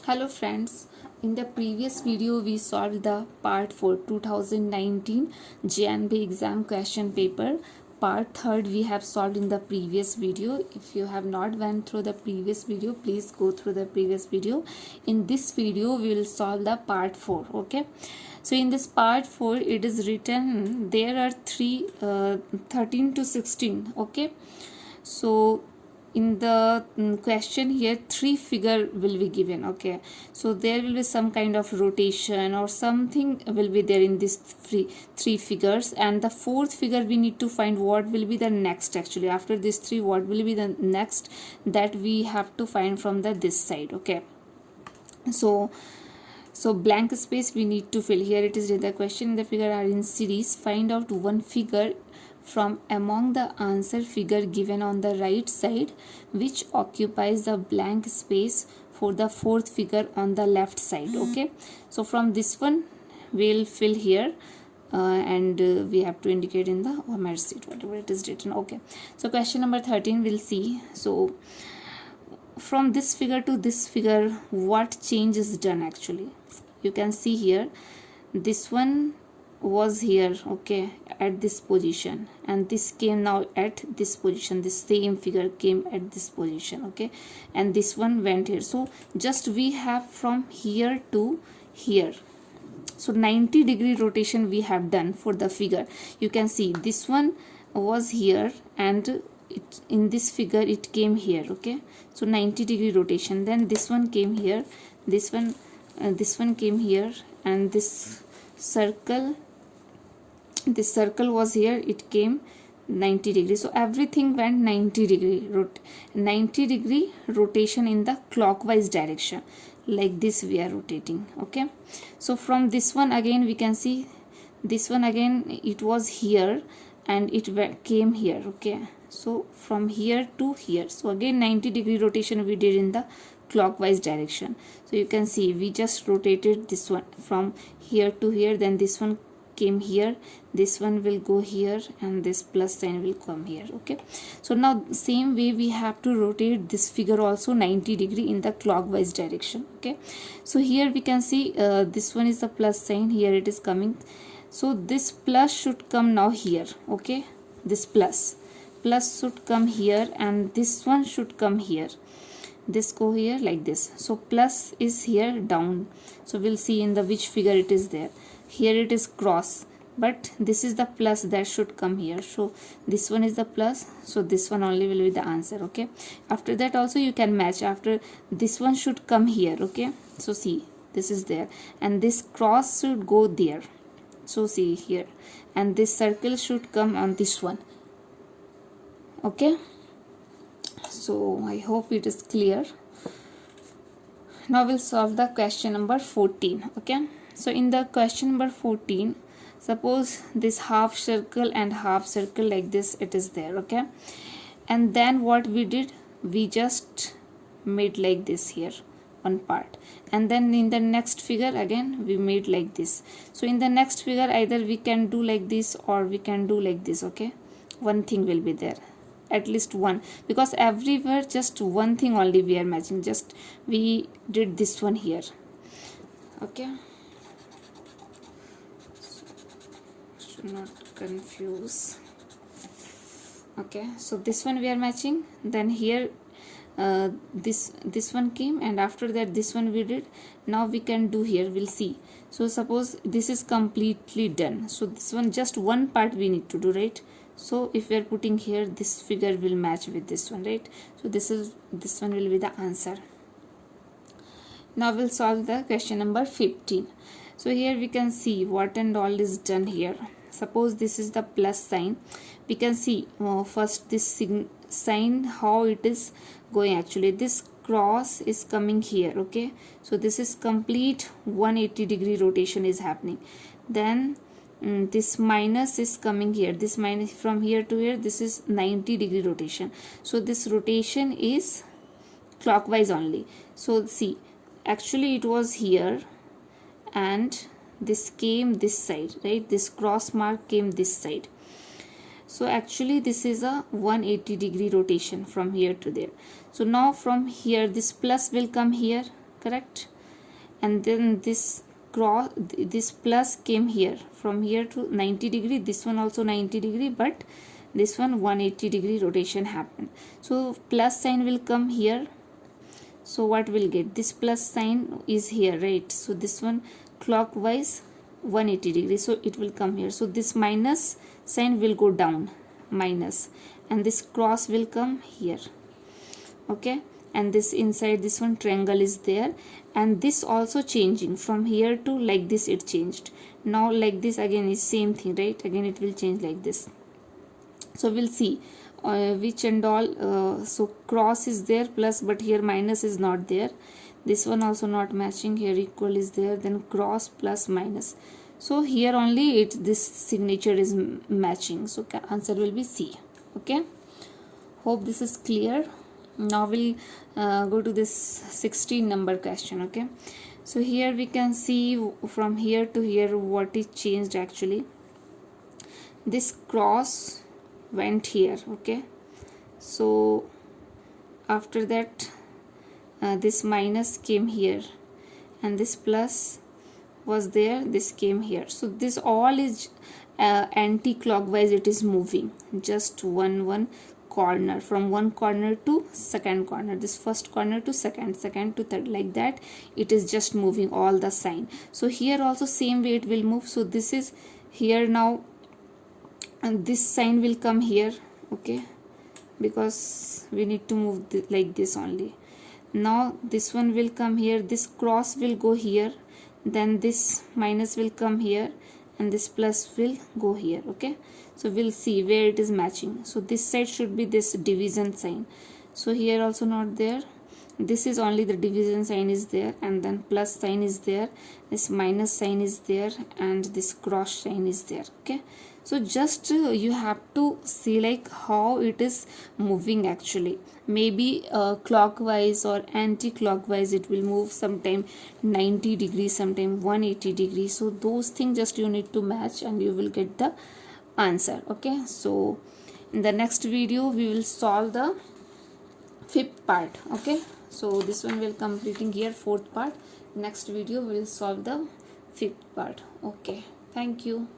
Hello friends, in the previous video we solved the part 4 2019 JNB exam question paper. Part 3rd we have solved in the previous video. If you have not went through the previous video, please go through the previous video. In this video we will solve the part 4. Okay, so in this part 4 it is written there are 13 to 16. Okay, so in the question here 3 figure will be given. Okay, so there will be some kind of rotation or something will be there in these three figures, and the fourth figure we need to find what will be the next. Actually, after these three, what will be the next that we have to find from the this side. Okay, so blank space we need to fill. Here it is the question in the figure are in series. Find out one figure from among the answer figure given on the right side which occupies the blank space for the fourth figure on the left side. Okay, so from this one we'll fill here and we have to indicate in the merit sheet whatever it is written. Okay, so question number 13 we'll see. So from this figure to this figure what change is done. Actually, you can see here this one was here, okay, at this position, and this came now at this position. This same figure came at this position, okay, and this one went here. So just we have from here to here, so 90-degree rotation we have done for the figure. You can see this one was here and it in this figure it came here. Okay, so 90-degree rotation. Then this one came here, this one came here, and this circle was here, it came 90 degrees. So everything went 90 degree rotation in the clockwise direction. Like this we are rotating. Okay, so from this one again we can see this one again it was here and it came here. Okay, so from here to here, so again 90-degree rotation we did in the clockwise direction. So you can see we just rotated this one from here to here, then this one came here, this one will go here, and this plus sign will come here. Okay, so now same way we have to rotate this figure also 90-degree in the clockwise direction. Okay, so here we can see this one is the plus sign, here it is coming, so this plus should come now here. Okay, this plus should come here, and this one should come here, this go here like this. So plus is here down, so we'll see in the which figure it is there. Here it is cross, but this is the plus that should come here, so this one is the plus, so this one only will be the answer. Okay, after that also you can match. After this one should come here. Okay, so see this is there, and this cross should go there, so see here, and this circle should come on this one. Okay, so I hope it is clear. Now we'll solve the question number 14. Okay, so in the question number 14, suppose this half circle and half circle like this it is there. Okay, and then what we did, we just made like this here one part, and then in the next figure again we made like this. So in the next figure either we can do like this or we can do like this. Okay, one thing will be there, at least one, because everywhere just one thing only we are matching, just we did this one here. Okay, should not confuse. Okay, so this one we are matching, then here this one came, and after that this one we did. Now we can do here, we'll see. So suppose this is completely done, so this one just one part we need to do, right? So if we are putting here, this figure will match with this one, right? So this one will be the answer. Now we'll solve the question number 15. So here we can see what and all is done here. Suppose this is the plus sign, we can see first this sign how it is going. Actually this cross is coming here. Okay, so this is complete 180-degree rotation is happening. Then this minus is coming here, this minus from here to here, this is 90-degree rotation. So this rotation is clockwise only. So see, actually it was here and this came this side, right? This cross mark came this side. So actually this is a 180-degree rotation from here to there. So now from here this plus will come here, correct? and then this cross, this plus came here, from here to 90 degree, this one also 90 degree, but this one 180 degree rotation happened. So plus sign will come here. So what will get, this plus sign is here, right? So this one clockwise 180 degree, so it will come here. So this minus sign will go down, minus, and this cross will come here, okay? And this inside this one triangle is there, and this also changing from here to like this, it changed. Now like this again is same thing, right? Again it will change like this. So we'll see which and all. So cross is there plus, but here minus is not there. This one also not matching, here equal is there, then cross plus minus. So here only this signature is matching, so answer will be C. Okay, hope this is clear. Now we'll go to this 16 number question. Okay, so here we can see from here to here what is changed actually. This cross went here, okay? So after that this minus came here, and this plus was there, this came here. So this all is anti-clockwise, it is moving just one corner, from one corner to second corner, this first corner to second, second to third, like that it is just moving all the sign. So here also same way it will move. So this is here now, and this sign will come here, okay, because we need to move like this only. Now this one will come here, this cross will go here, then this minus will come here, and this plus will go here, okay? So we'll see where it is matching. So this side should be this division sign. So here also not there, this is only the division sign is there, and then plus sign is there, this minus sign is there, and this cross sign is there, okay? So just you have to see like how it is moving actually. Maybe clockwise or anti-clockwise it will move, sometime 90 degrees, sometime 180 degrees. So those things just you need to match and you will get the answer, okay? So in the next video we will solve the 5th part, okay? So this one will completing here 4th part. Next video we will solve the 5th part. Okay, thank you.